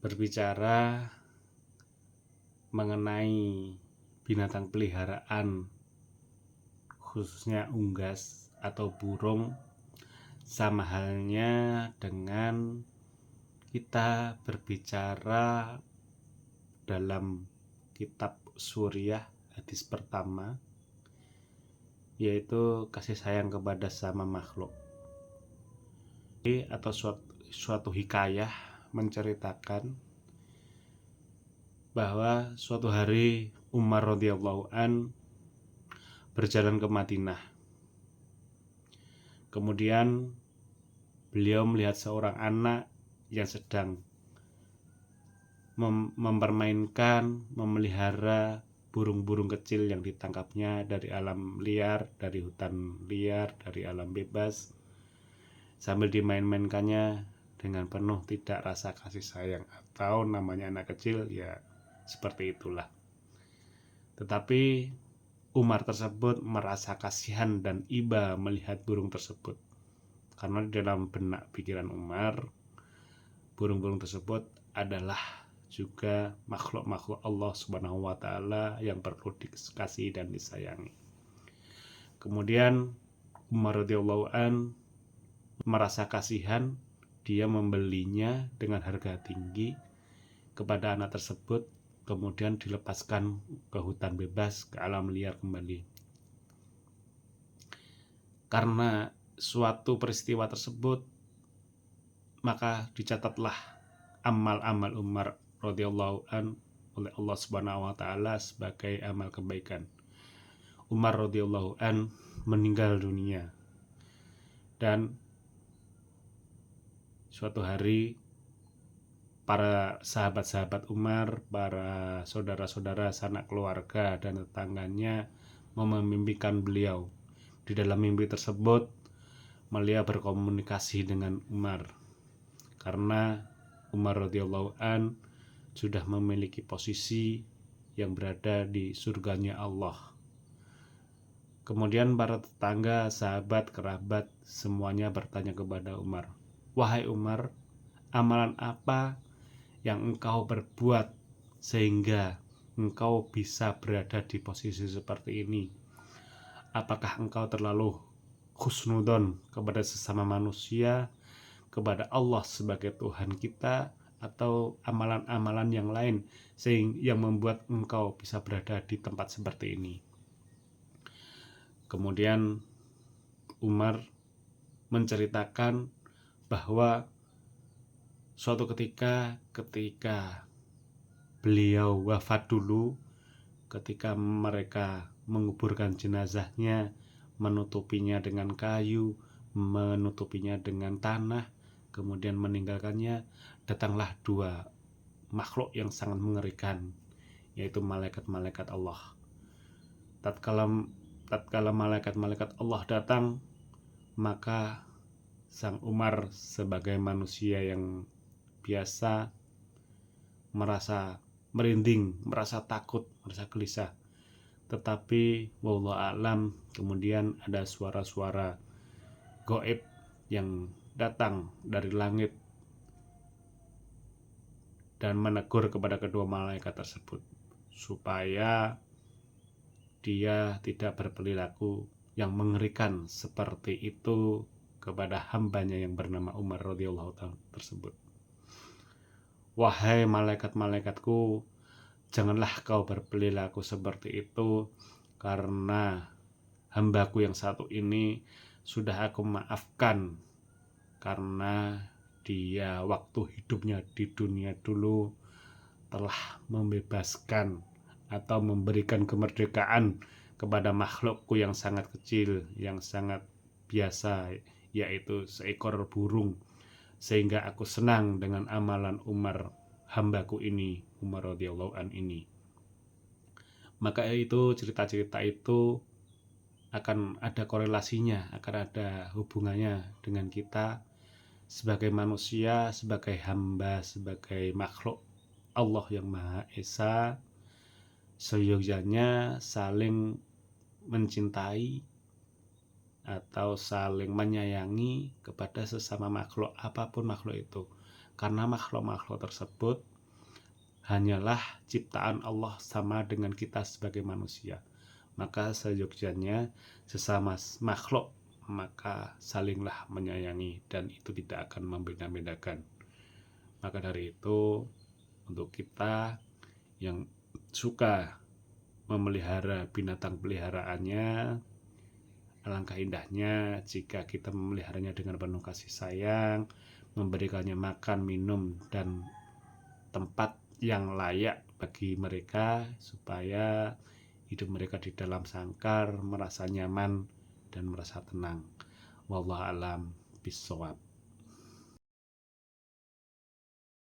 berbicara mengenai binatang peliharaan, khususnya unggas atau burung, sama halnya dengan kita berbicara dalam kitab Suriah hadis pertama, yaitu kasih sayang kepada sama makhluk. Atau suatu hikayah menceritakan bahwa suatu hari Umar radhiyallahu an berjalan ke Madinah. Kemudian beliau melihat seorang anak yang sedang mempermainkan, memelihara burung-burung kecil yang ditangkapnya dari alam liar, dari hutan liar, dari alam bebas, sambil dimain-mainkannya dengan penuh tidak rasa kasih sayang, atau namanya anak kecil ya seperti itulah. Tetapi Umar tersebut merasa kasihan dan iba melihat burung tersebut, karena di dalam benak pikiran Umar, burung-burung tersebut adalah juga makhluk-makhluk Allah Subhanahu wa Ta'ala yang perlu dikasihi dan disayangi. Kemudian Umar radhiyallahu an merasa kasihan, dia membelinya dengan harga tinggi kepada anak tersebut, kemudian dilepaskan ke hutan bebas, ke alam liar kembali. Karena suatu peristiwa tersebut, maka dicatatlah amal-amal Umar radhiyallahu an oleh Allah Subhanahu wa Ta'ala sebagai amal kebaikan. Umar radhiyallahu an meninggal dunia, dan suatu hari para sahabat-sahabat Umar, para saudara-saudara, sanak keluarga dan tetangganya memimpikan beliau. Di dalam mimpi tersebut, beliau berkomunikasi dengan Umar, karena Umar radhiyallahu an sudah memiliki posisi yang berada di surganya Allah. Kemudian para tetangga, sahabat, kerabat semuanya bertanya kepada Umar, "Wahai Umar, amalan apa yang engkau berbuat sehingga engkau bisa berada di posisi seperti ini? Apakah engkau terlalu husnudon kepada sesama manusia, kepada Allah sebagai Tuhan kita, atau amalan-amalan yang lain yang membuat engkau bisa berada di tempat seperti ini?" Kemudian Umar menceritakan bahwa suatu ketika beliau wafat dulu, ketika mereka menguburkan jenazahnya, menutupinya dengan kayu, menutupinya dengan tanah, kemudian meninggalkannya, datanglah dua makhluk yang sangat mengerikan, yaitu malaikat-malaikat Allah. Tatkala malaikat-malaikat Allah datang, maka Sang Umar sebagai manusia yang biasa merasa merinding, merasa takut, merasa gelisah. Tetapi wallahu a'lam, kemudian ada suara-suara gaib yang datang dari langit dan menegur kepada kedua malaikat tersebut supaya dia tidak berperilaku yang mengerikan seperti itu kepada hambanya yang bernama Umar radhiyallahu ta'ala tersebut. "Wahai malaikat-malaikatku, janganlah kau berperilaku seperti itu, karena hambaku yang satu ini sudah aku maafkan karena dia waktu hidupnya di dunia dulu telah membebaskan atau memberikan kemerdekaan kepada makhlukku yang sangat kecil, yang sangat biasa, yaitu seekor burung, sehingga aku senang dengan amalan Umar, hambaku ini, Umar radhiyallahu an ini." Maka itu cerita-cerita itu akan ada korelasinya, akan ada hubungannya dengan kita sebagai manusia, sebagai hamba, sebagai makhluk Allah yang Maha Esa. Seyogyanya saling mencintai atau saling menyayangi kepada sesama makhluk, apapun makhluk itu, karena makhluk-makhluk tersebut hanyalah ciptaan Allah sama dengan kita sebagai manusia. Maka seyogyanya sesama makhluk maka salinglah menyayangi dan itu tidak akan membeda-bedakan. Maka dari itu untuk kita yang suka memelihara binatang peliharaannya, alangkah indahnya jika kita memeliharanya dengan penuh kasih sayang, memberikannya makan, minum, dan tempat yang layak bagi mereka supaya hidup mereka di dalam sangkar merasa nyaman dan merasa tenang. Wallahu alam bishawab.